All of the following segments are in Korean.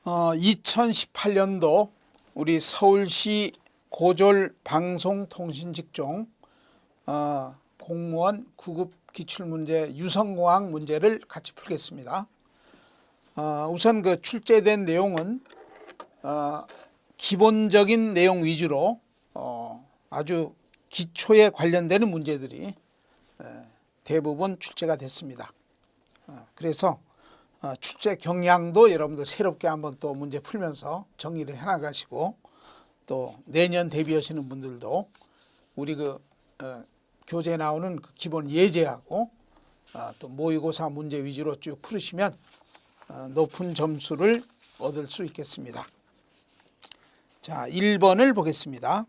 2018년도 우리 서울시 고졸 방송통신직종 공무원 구급 기출문제 유성공학 문제를 같이 풀겠습니다. 우선 그 출제된 내용은 기본적인 내용 위주로 아주 기초에 관련되는 문제들이 대부분 출제가 됐습니다. 그래서 출제 경향도 여러분들 새롭게 한번 또 문제 풀면서 정리를 해나가시고, 또 내년 대비하시는 분들도 우리 교재에 나오는 그 기본 예제하고 또 모의고사 문제 위주로 쭉 풀으시면 높은 점수를 얻을 수 있겠습니다. 자, 1번을 보겠습니다.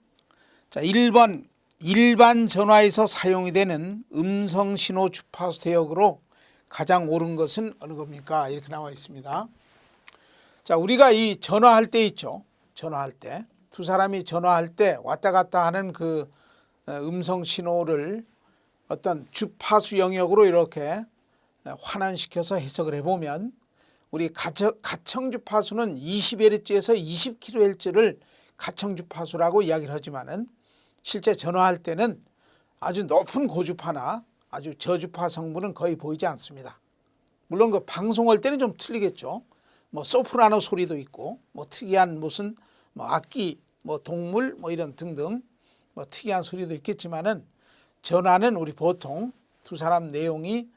자, 1번 일반 전화에서 사용이 되는 음성신호 주파수 대역으로 가장 옳은 것은 어느 겁니까? 이렇게 나와 있습니다. 자, 우리가 이 전화할 때 있죠. 전화할 때. 두 사람이 전화할 때 왔다 갔다 하는 그 음성 신호를 어떤 주파수 영역으로 이렇게 환원시켜서 해석을 해보면, 우리 가청 주파수는 20Hz에서 20kHz를 가청 주파수라고 이야기를 하지만은 실제 전화할 때는 아주 높은 고주파나 아주 저주파 성분은 거의 보이지 않습니다. 물론 그 방송할 때는 좀 틀리겠죠. 뭐 소프라노 소리도 있고, 뭐 특이한 무슨 뭐 악기, 뭐 동물, 뭐 이런 등등 뭐 특이한 소리도 있겠지만은, 전화는 우리 보통 두 사람 내용이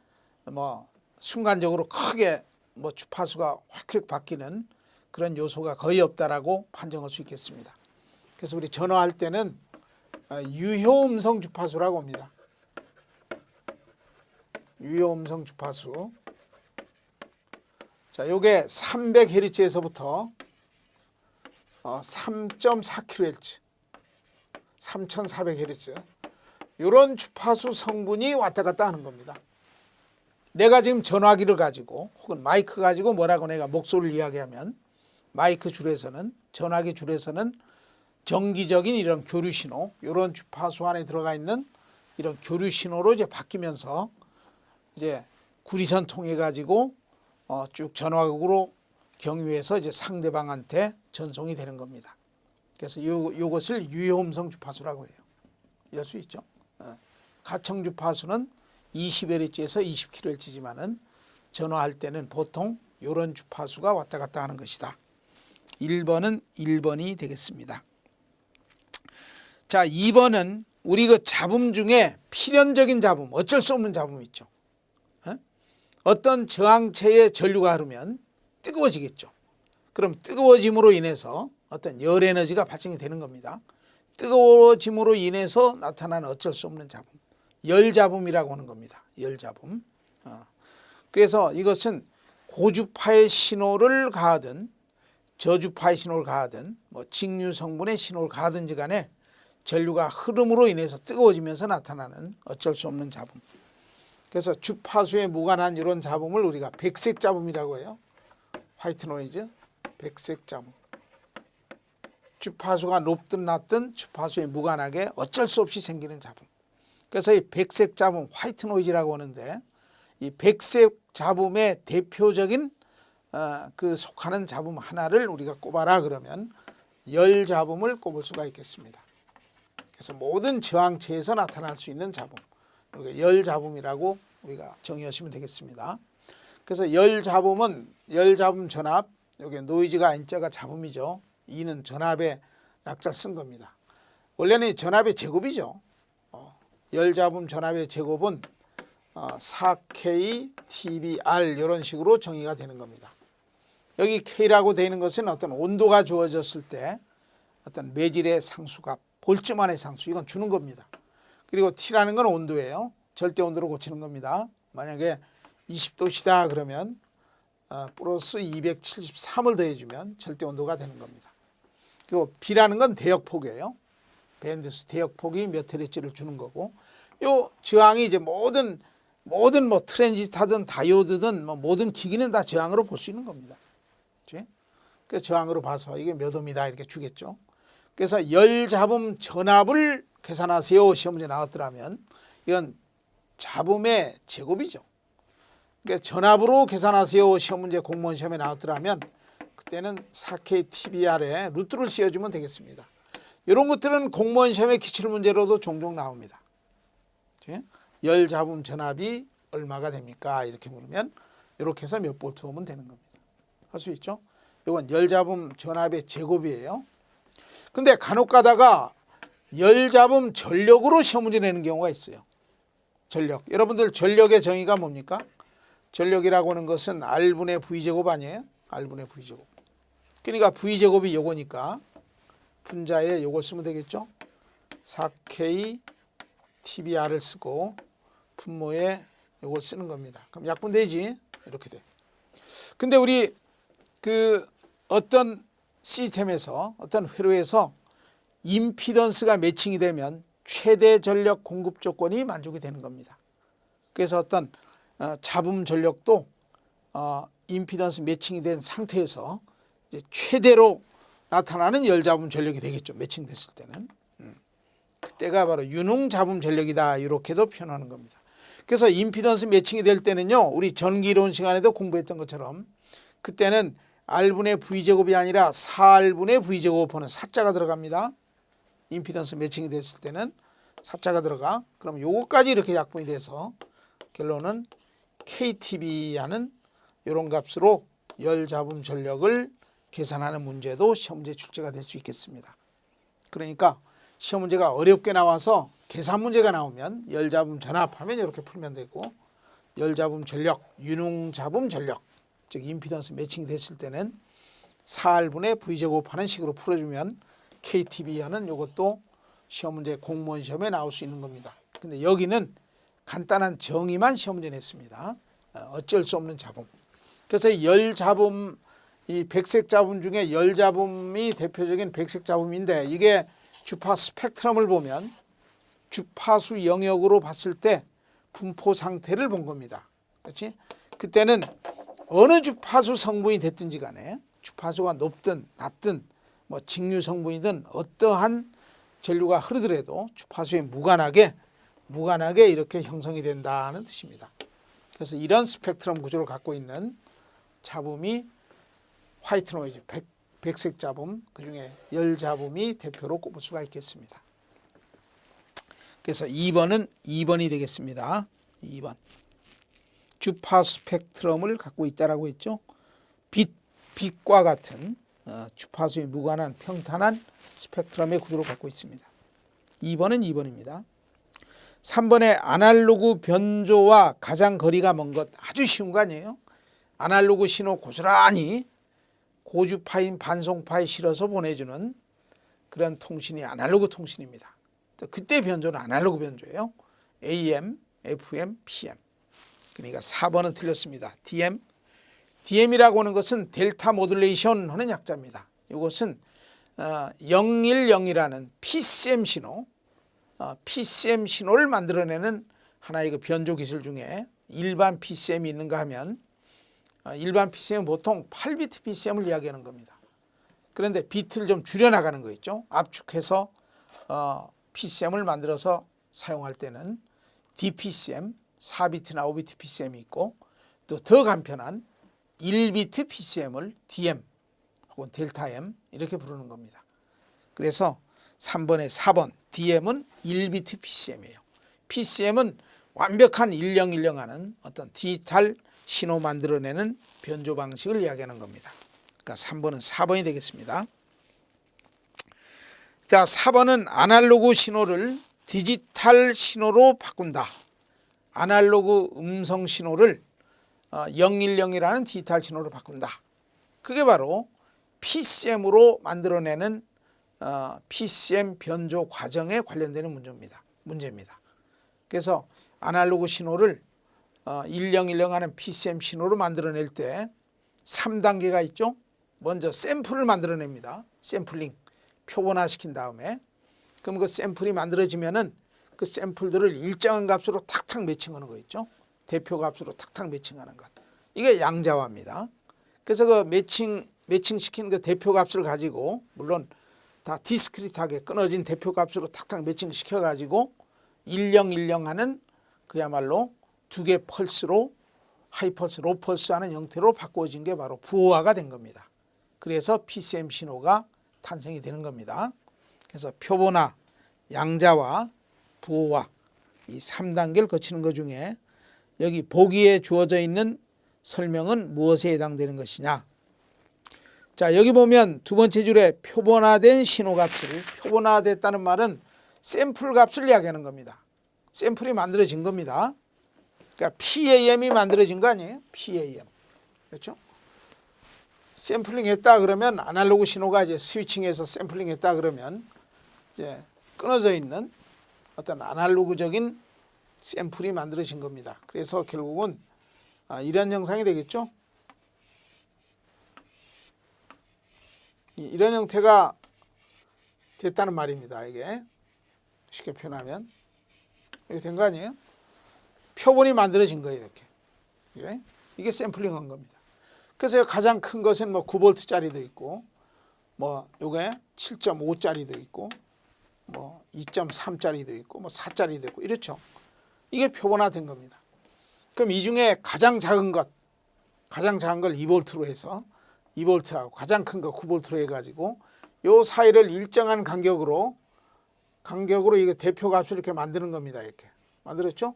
뭐 순간적으로 크게 뭐 주파수가 확 바뀌는 그런 요소가 거의 없다라고 판정할 수 있겠습니다. 그래서 우리 전화할 때는 유효 음성 주파수라고 합니다. 유효 음성 주파수. 자, 요게 300Hz에서부터 3.4kHz, 3400Hz 이런 주파수 성분이 왔다 갔다 하는 겁니다. 내가 지금 전화기를 가지고 혹은 마이크 가지고 뭐라고 내가 목소리를 이야기하면, 마이크 줄에서는, 전화기 줄에서는 정기적인 이런 교류 신호, 이런 주파수 안에 들어가 있는 이런 교류 신호로 이제 바뀌면서 이제 구리선 통해 가지고 쭉 전화국으로 경유해서 이제 상대방한테 전송이 되는 겁니다. 그래서 요것을 유효 음성 주파수라고 해요. 이럴 수 있죠. 가청 주파수는 20Hz에서 20kHz지만은 전화할 때는 보통 이런 주파수가 왔다 갔다 하는 것이다. 1번은 1번이 되겠습니다. 자, 2번은 우리 그 잡음 중에 필연적인 잡음, 어쩔 수 없는 잡음 있죠. 어떤 저항체에 전류가 흐르면 뜨거워지겠죠. 그럼 뜨거워짐으로 인해서 어떤 열 에너지가 발생이 되는 겁니다. 뜨거워짐으로 인해서 나타나는 어쩔 수 없는 잡음, 열잡음이라고 하는 겁니다. 열잡음. 그래서 이것은 고주파의 신호를 가하든 저주파의 신호를 가하든 뭐 직류 성분의 신호를 가하든지 간에 전류가 흐름으로 인해서 뜨거워지면서 나타나는 어쩔 수 없는 잡음. 그래서 주파수에 무관한 이런 잡음을 우리가 백색 잡음이라고 해요. 화이트 노이즈, 백색 잡음. 주파수가 높든 낮든 주파수에 무관하게 어쩔 수 없이 생기는 잡음. 그래서 이 백색 잡음, 화이트 노이즈라고 하는데, 이 백색 잡음의 대표적인 그 속하는 잡음 하나를 우리가 꼽아라 그러면 열 잡음을 꼽을 수가 있겠습니다. 그래서 모든 저항체에서 나타날 수 있는 잡음, 이게 열 잡음이라고 우리가 정의하시면 되겠습니다. 그래서 열 잡음은 열잡음 전압, 여기 노이즈가 N자가 잡음이죠. E는 전압의 약자 쓴 겁니다. 원래는 전압의 제곱이죠. 열잡음 전압의 제곱은 4K TBR 이런 식으로 정의가 되는 겁니다. 여기 K라고 되어 있는 것은 어떤 온도가 주어졌을 때 어떤 매질의 상수값, 볼트만의 상수, 이건 주는 겁니다. 그리고 T라는 건 온도예요. 절대 온도로 고치는 겁니다. 만약에 20도시다 그러면 플러스 273을 더해주면 절대 온도가 되는 겁니다. 그리고 B라는 건 대역폭이에요. 밴드스 대역폭이 몇 헤르츠를 주는 거고, 요 저항이 이제 모든 뭐 트랜지스터든 다이오드든 뭐 모든 기기는 다 저항으로 볼 수 있는 겁니다. 그렇지? 그 저항으로 봐서 이게 몇 옴이다 이렇게 주겠죠. 그래서 열 잡음 전압을 계산하세요. 시험 문제 나왔더라면 이건 잡음의 제곱이죠. 그러니까 전압으로 계산하세요. 시험 문제 공무원 시험에 나왔더라면 그때는 4K TBR에 루트를 씌워주면 되겠습니다. 이런 것들은 공무원 시험의 기출문제로도 종종 나옵니다. 열 잡음 전압이 얼마가 됩니까? 이렇게 물으면 이렇게 해서 몇 볼트 오면 되는 겁니다. 할 수 있죠? 이건 열 잡음 전압의 제곱이에요. 근데 간혹 가다가 열 잡음 전력으로 시험 문제 내는 경우가 있어요. 전력. 여러분들 전력의 정의가 뭡니까? 전력이라고 하는 것은 R분의 V제곱 아니에요? R분의 V제곱. 그러니까 V제곱이 요거니까 분자에 요걸 쓰면 되겠죠? 4K TBR을 쓰고 분모에 요걸 쓰는 겁니다. 그럼 약분되지? 이렇게 돼. 근데 우리 그 어떤 시스템에서 어떤 회로에서 임피던스가 매칭이 되면 최대 전력 공급 조건이 만족이 되는 겁니다. 그래서 어떤 잡음 전력도 임피던스 매칭이 된 상태에서 이제 최대로 나타나는 열잡음 전력이 되겠죠. 매칭됐을 때는. 그때가 바로 유능 잡음 전력이다. 이렇게도 표현하는 겁니다. 그래서 임피던스 매칭이 될 때는요. 우리 전기이론 시간에도 공부했던 것처럼 그때는 R분의 V제곱이 아니라 4R분의 V제곱하는 사자가 들어갑니다. 임피던스 매칭이 됐을 때는 사자가 들어가. 그럼 요거까지 이렇게 약분이 돼서 결론은 KTB 하는 이런 값으로 열잡음 전력을 계산하는 문제도 시험 문제 출제가 될 수 있겠습니다. 그러니까 시험 문제가 어렵게 나와서 계산 문제가 나오면 열잡음 전압하면 이렇게 풀면 되고 열잡음 전력, 유능잡음 전력, 즉 임피던스 매칭이 됐을 때는 4R분의 V제곱하는 식으로 풀어주면 KTB하는 이것도 시험 문제 공무원 시험에 나올 수 있는 겁니다. 근데 여기는 간단한 정의만 시험 문제 냈습니다. 어쩔 수 없는 잡음. 그래서 열잡음, 이 백색 잡음 중에 열잡음이 대표적인 백색 잡음인데 이게 주파 스펙트럼을 보면 주파수 영역으로 봤을 때 분포 상태를 본 겁니다. 그렇지? 그때는 어느 주파수 성분이 됐든지 간에 주파수가 높든 낮든 뭐 직류 성분이든 어떠한 전류가 흐르더라도 주파수에 무관하게 이렇게 형성이 된다는 뜻입니다. 그래서 이런 스펙트럼 구조를 갖고 있는 잡음이 화이트 노이즈, 백색 잡음, 그중에 열 잡음이 대표로 꼽을 수가 있겠습니다. 그래서 2번이 되겠습니다. 2번. 주파 스펙트럼을 갖고 있다라고 했죠. 빛과 같은 주파수에 무관한 평탄한 스펙트럼의 구조를 갖고 있습니다. 2번은 2번입니다. 3번의 아날로그 변조와 가장 거리가 먼 것 아주 쉬운 거 아니에요? 아날로그 신호 고스란히 고주파인 반송파에 실어서 보내주는 그런 통신이 아날로그 통신입니다. 그때 변조는 아날로그 변조예요. AM, FM, PM. 그러니까 4번은 틀렸습니다. DM이라고 하는 것은 델타 모듈레이션 하는 약자입니다. 이것은 010이라는 PCM 신호, PCM 신호를 만들어내는 하나의 그 변조 기술 중에 일반 PCM이 있는가 하면 일반 PCM은 보통 8비트 PCM을 이야기하는 겁니다. 그런데 비트를 좀 줄여나가는 거 있죠. 압축해서 PCM을 만들어서 사용할 때는 DPCM, 4비트나 5비트 PCM이 있고 또 더 간편한 1비트 PCM을 DM 혹은 델타 M 이렇게 부르는 겁니다. 그래서 3번에 4번 DM은 1비트 PCM이에요. PCM은 완벽한 1010하는 어떤 디지털 신호 만들어내는 변조 방식을 이야기하는 겁니다. 그러니까 3번은 4번이 되겠습니다. 자, 4번은 아날로그 신호를 디지털 신호로 바꾼다. 아날로그 음성 신호를 010이라는 디지털 신호로 바꾼다. 그게 바로 PCM으로 만들어내는 PCM 변조 과정에 관련되는 문제입니다. 그래서 아날로그 신호를 1010 하는 PCM 신호로 만들어낼 때 3단계가 있죠. 먼저 샘플을 만들어냅니다. 샘플링, 표본화시킨 다음에 그럼 그 샘플이 만들어지면은 그 샘플들을 일정한 값으로 탁탁 매칭하는 거 있죠. 대표 값으로 탁탁 매칭하는 것. 이게 양자화입니다. 그래서 그 매칭시킨 그 대표 값을 가지고 물론 다 디스크리트하게 끊어진 대표 값으로 탁탁 매칭시켜 가지고 1010 하는 그야말로 두 개 펄스로 하이펄스, 로펄스 하는 형태로 바꾸어진 게 바로 부호화가 된 겁니다. 그래서 PCM 신호가 탄생이 되는 겁니다. 그래서 표본화, 양자화, 부호화 이 3단계를 거치는 것 중에 여기 보기에 주어져 있는 설명은 무엇에 해당되는 것이냐. 자, 여기 보면 두 번째 줄에 표본화된 신호값을, 표본화됐다는 말은 샘플 값을 이야기하는 겁니다. 샘플이 만들어진 겁니다. 그러니까 PAM이 만들어진 거 아니에요? PAM. 그렇죠? 샘플링 했다 그러면 아날로그 신호가 이제 스위칭해서 샘플링 했다 그러면 이제 끊어져 있는 어떤 아날로그적인 샘플이 만들어진 겁니다. 그래서 결국은 이런 형상이 되겠죠. 이런 형태가 됐다는 말입니다. 이게 쉽게 표현하면 이게 된 거 아니에요? 표본이 만들어진 거예요. 이렇게 이게 샘플링한 겁니다. 그래서 가장 큰 것은 뭐 9V짜리도 있고, 뭐 요게 7.5짜리도 있고, 뭐 2.3짜리도 있고, 뭐 4짜리도 있고 이렇죠. 이게 표본화된 겁니다. 그럼 이 중에 가장 작은 걸 2V로 해서 2V하고 가장 큰 거 9V로 해가지고 요 사이를 일정한 간격으로 이게 대표값을 이렇게 만드는 겁니다. 이렇게 만들었죠?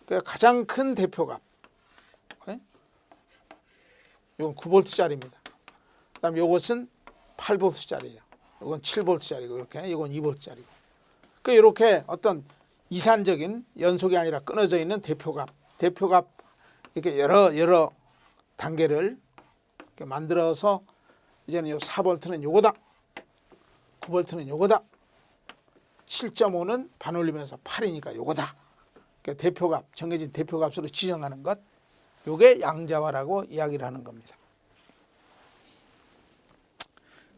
그러니까 가장 큰 대표값. 이건 9V짜리입니다. 그다음에 이것은 8V짜리예요. 이건 7V짜리고 이렇게 이건 2V짜리고. 그러니까 이렇게 어떤 이산적인 연속이 아니라 끊어져 있는 대표값 이렇게 여러 단계를 이렇게 만들어서 이제는 요 4V는 요거다. 9V는 요거다. 7.5는 반올리면서 8이니까 요거다. 그러니까 대표값, 정해진 대표값으로 지정하는 것. 요게 양자화라고 이야기를 하는 겁니다.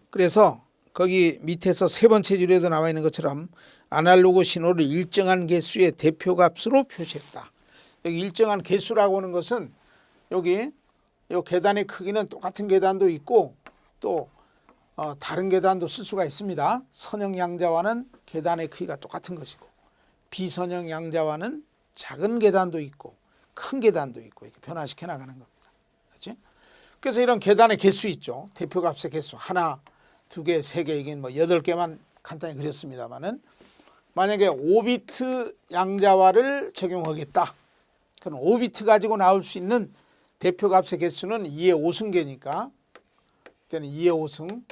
그래서 거기 밑에서 세 번째 줄에도 나와 있는 것처럼 아날로그 신호를 일정한 개수의 대표값으로 표시했다. 여기 일정한 개수라고 하는 것은 여기 요 계단의 크기는 똑같은 계단도 있고 또 다른 계단도 쓸 수가 있습니다. 선형 양자화는 계단의 크기가 똑같은 것이고 비선형 양자화는 작은 계단도 있고 큰 계단도 있고 이렇게 변화시켜 나가는 겁니다. 그렇지? 그래서 이런 계단의 개수 있죠. 대표값의 개수 하나, 두 개, 세 개, 이게 뭐 8개만 간단히 그렸습니다만은 만약에 5비트 양자화를 적용하겠다. 그럼 5비트 가지고 나올 수 있는 대표값의 개수는 2의 5승계니까 그때는 2의 5승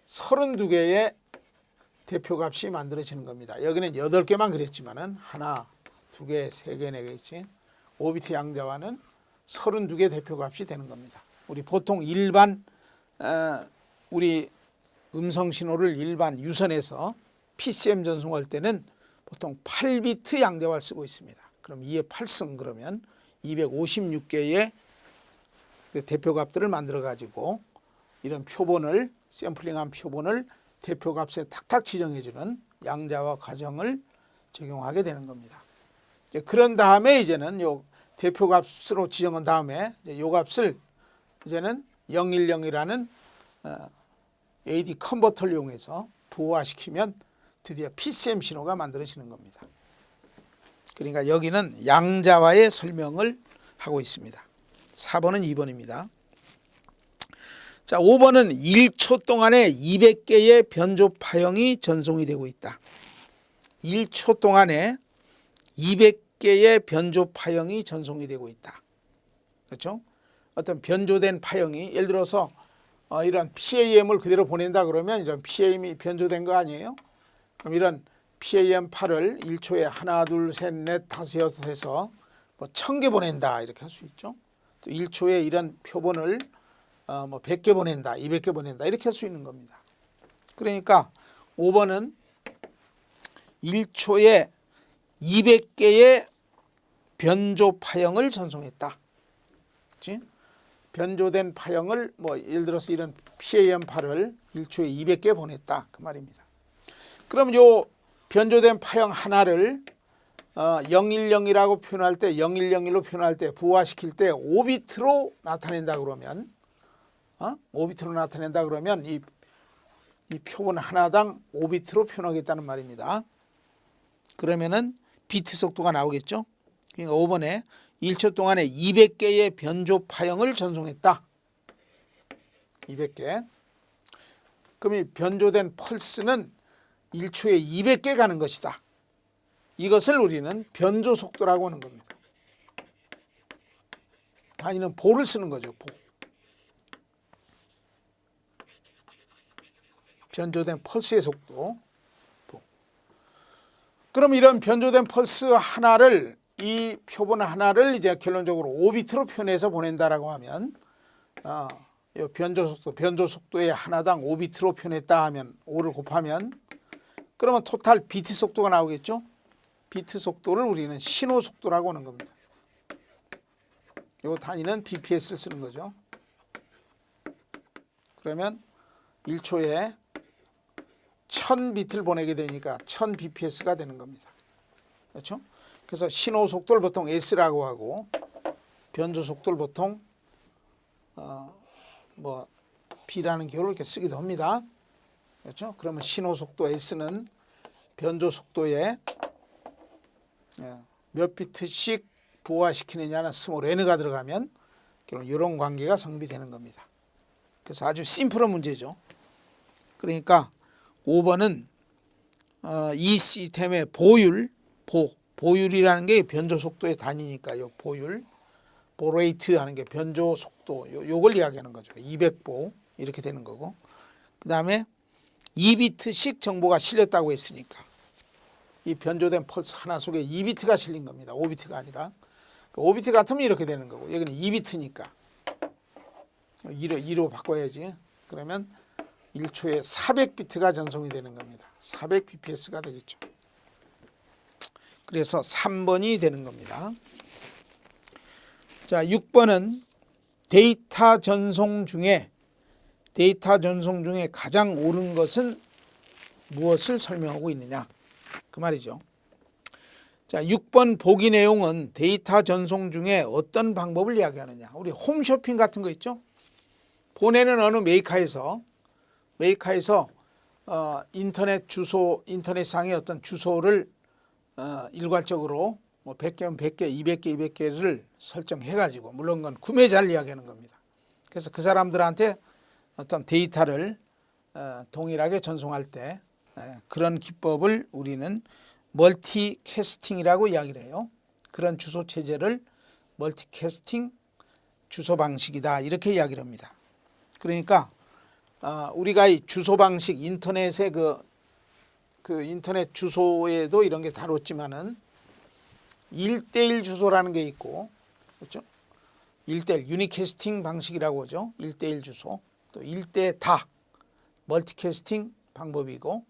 32개의 대표값이 만들어지는 겁니다. 여기는 8개만 그렸지만은 하나, 두 개, 세 개, 네 개 있지. 5비트 양자화는 32개 대표값이 되는 겁니다. 우리 보통 일반 우리 음성 신호를 일반 유선에서 PCM 전송할 때는 보통 8비트 양자화를 쓰고 있습니다. 그럼 2의 8승 그러면 256개의 그 대표값들을 만들어 가지고 이런 표본을 샘플링한 표본을 대표값에 탁탁 지정해주는 양자화 과정을 적용하게 되는 겁니다. 그런 다음에 이제는 요 대표값으로 지정한 다음에 요 값을 이제는 010이라는 AD 컨버터를 이용해서 부호화시키면 드디어 PCM 신호가 만들어지는 겁니다. 그러니까 여기는 양자화의 설명을 하고 있습니다. 4번은 2번입니다. 자, 5번은 1초 동안에 200개의 변조 파형이 전송이 되고 있다. 1초 동안에 200개의 변조 파형이 전송이 되고 있다. 그렇죠? 어떤 변조된 파형이 예를 들어서 이런 PAM을 그대로 보낸다 그러면 이런 PAM이 변조된 거 아니에요? 그럼 이런 PAM8을 1초에 하나, 둘, 셋, 넷, 다섯, 여섯 해서 뭐 1000개 보낸다 이렇게 할 수 있죠. 또 1초에 이런 표본을 뭐 100개 보낸다, 200개 보낸다 이렇게 할 수 있는 겁니다. 그러니까 5번은 1초에 200개의 변조 파형을 전송했다. 그렇지? 변조된 파형을 뭐 예를 들어서 이런 PAM8을 1초에 200개 보냈다 그 말입니다. 그럼 요 변조된 파형 하나를 010이라고 표현할 때 0101로 표현할 때 부호화시킬 때 5비트로 나타낸다 그러면 5비트로 나타낸다 그러면 이 표본 하나당 5비트로 표현하겠다는 말입니다. 그러면은 비트 속도가 나오겠죠. 그러니까 5번에 1초 동안에 200개의 변조 파형을 전송했다. 200개. 그럼 이 변조된 펄스는 1초에 200개 가는 것이다. 이것을 우리는 변조 속도라고 하는 겁니다. 단위는 보를 쓰는 거죠. 보. 변조된 펄스의 속도. 보. 그럼 이런 변조된 펄스 하나를, 이 표본 하나를 이제 결론적으로 5비트로 표현해서 보낸다라고 하면, 이 변조 속도의 하나당 5비트로 표현했다 하면 5를 곱하면 그러면 토탈 비트 속도가 나오겠죠. 비트 속도를 우리는 신호 속도라고 하는 겁니다. 이 단위는 bps를 쓰는 거죠. 그러면 1초에 1000비트를 보내게 되니까 1000bps가 되는 겁니다. 그렇죠? 그래서 신호 속도를 보통 s라고 하고 변조 속도를 보통 b라는 기호를 이렇게 쓰기도 합니다. 그렇죠? 그러면 신호 속도 s는 변조 속도에 몇 비트씩 부호화시키느냐는 스몰 n가 들어가면 이런 관계가 성립이 되는 겁니다. 그래서 아주 심플한 문제죠. 그러니까 5번은 이 시스템의 보율이라는 게 변조 속도의 단위니까 요 보율, 보레이트 하는 게 변조 속도, 요걸 이야기하는 거죠. 200보 이렇게 되는 거고, 그 다음에 2비트씩 정보가 실렸다고 했으니까 이 변조된 펄스 하나 속에 2비트가 실린 겁니다. 5비트가 아니라. 5비트 같으면 이렇게 되는 거고, 여기는 2비트니까 2로 바꿔야지. 그러면 1초에 400비트가 전송이 되는 겁니다. 400bps가 되겠죠. 그래서 3번이 되는 겁니다. 자, 6번은 데이터 전송 중에 가장 옳은 것은 무엇을 설명하고 있느냐, 그 말이죠. 자, 6번 보기 내용은 데이터 전송 중에 어떤 방법을 이야기하느냐. 우리 홈쇼핑 같은 거 있죠. 보내는 어느 메이커에서 인터넷상의 어떤 주소를 일괄적으로 뭐 100개면 100개, 200개, 200개를 설정해 가지고, 물론 그건 구매자를 이야기하는 겁니다. 그래서 그 사람들한테 어떤 데이터를 동일하게 전송할 때 그런 기법을 우리는 멀티캐스팅이라고 이야기를 해요. 그런 주소 체제를 멀티캐스팅 주소 방식이다, 이렇게 이야기를 합니다. 그러니까 우리가 이 주소 방식, 인터넷의 그 인터넷 주소에도 이런 게 다뤘지만은 1대1 주소라는 게 있고, 그렇죠? 1대1 유니캐스팅 방식이라고 하죠. 1대1 주소. 또 1대 다 멀티캐스팅 방법이고,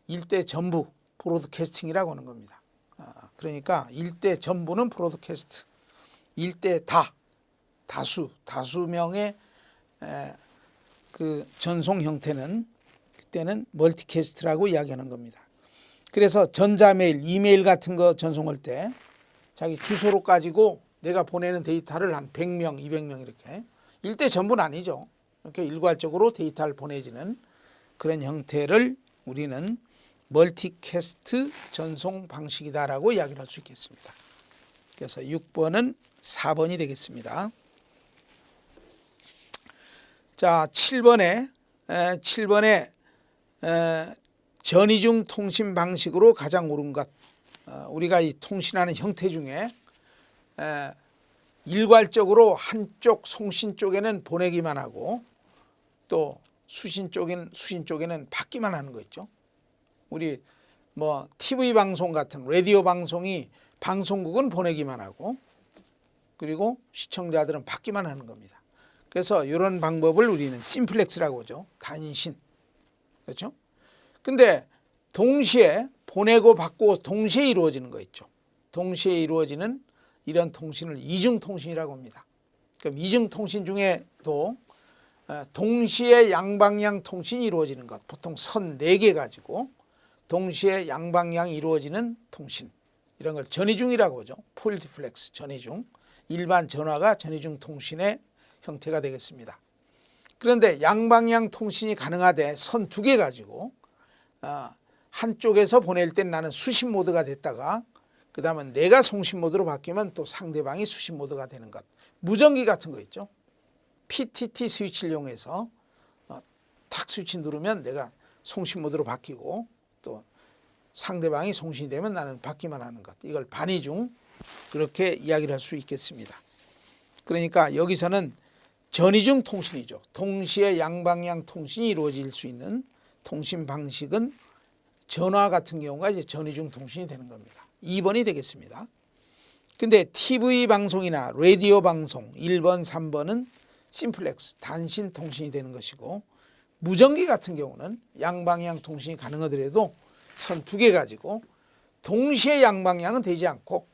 1대 전부 브로드캐스팅이라고 하는 겁니다. 그러니까 1대 전부는 브로드캐스트, 1대 다 다수명의 그 전송 형태는 그때는 멀티캐스트라고 이야기하는 겁니다. 그래서 전자메일, 이메일 같은 거 전송할 때 자기 주소로 가지고 내가 보내는 데이터를 한 100명, 200명 이렇게, 1대 전부는 아니죠. 이렇게 일괄적으로 데이터를 보내지는 그런 형태를 우리는 멀티캐스트 전송 방식이다라고 이야기를 할 수 있겠습니다. 그래서 6번은 4번이 되겠습니다. 자, 7번에 전이중 통신 방식으로 가장 옳은 것. 우리가 이 통신하는 형태 중에 일괄적으로 한쪽 송신 쪽에는 보내기만 하고, 또 수신 쪽에는 받기만 하는 거 있죠. 우리 뭐 TV 방송 같은 라디오 방송이 방송국은 보내기만 하고, 그리고 시청자들은 받기만 하는 겁니다. 그래서 이런 방법을 우리는 심플렉스라고 하죠. 단신. 그렇죠? 근데 동시에 보내고 받고 동시에 이루어지는 거 있죠. 동시에 이루어지는 이런 통신을 이중통신이라고 합니다. 그럼 이중통신 중에도 동시에 양방향 통신이 이루어지는 것, 보통 선 4개 가지고 동시에 양방향이 이루어지는 통신, 이런 걸 전이중이라고 하죠. 폴디플렉스, 전이중. 일반 전화가 전이중 통신의 형태가 되겠습니다. 그런데 양방향 통신이 가능하되 선 2개 가지고 한쪽에서 보낼 땐 나는 수신 모드가 됐다가 그 다음은 내가 송신 모드로 바뀌면 또 상대방이 수신 모드가 되는 것. 무전기 같은 거 있죠. PTT 스위치를 이용해서 탁 스위치 누르면 내가 송신 모드로 바뀌고 또 상대방이 송신이 되면 나는 받기만 하는 것. 이걸 반이중 그렇게 이야기를 할 수 있겠습니다. 그러니까 여기서는 전이중 통신이죠. 동시에 양방향 통신이 이루어질 수 있는 통신 방식은 전화 같은 경우가 이제 전이중 통신이 되는 겁니다. 2번이 되겠습니다. 근데 TV 방송이나 라디오 방송 1번, 3번은 심플렉스, 단신 통신이 되는 것이고 무전기 같은 경우는 양방향 통신이 가능하더라도 선 2개 가지고 동시에 양방향은 되지 않고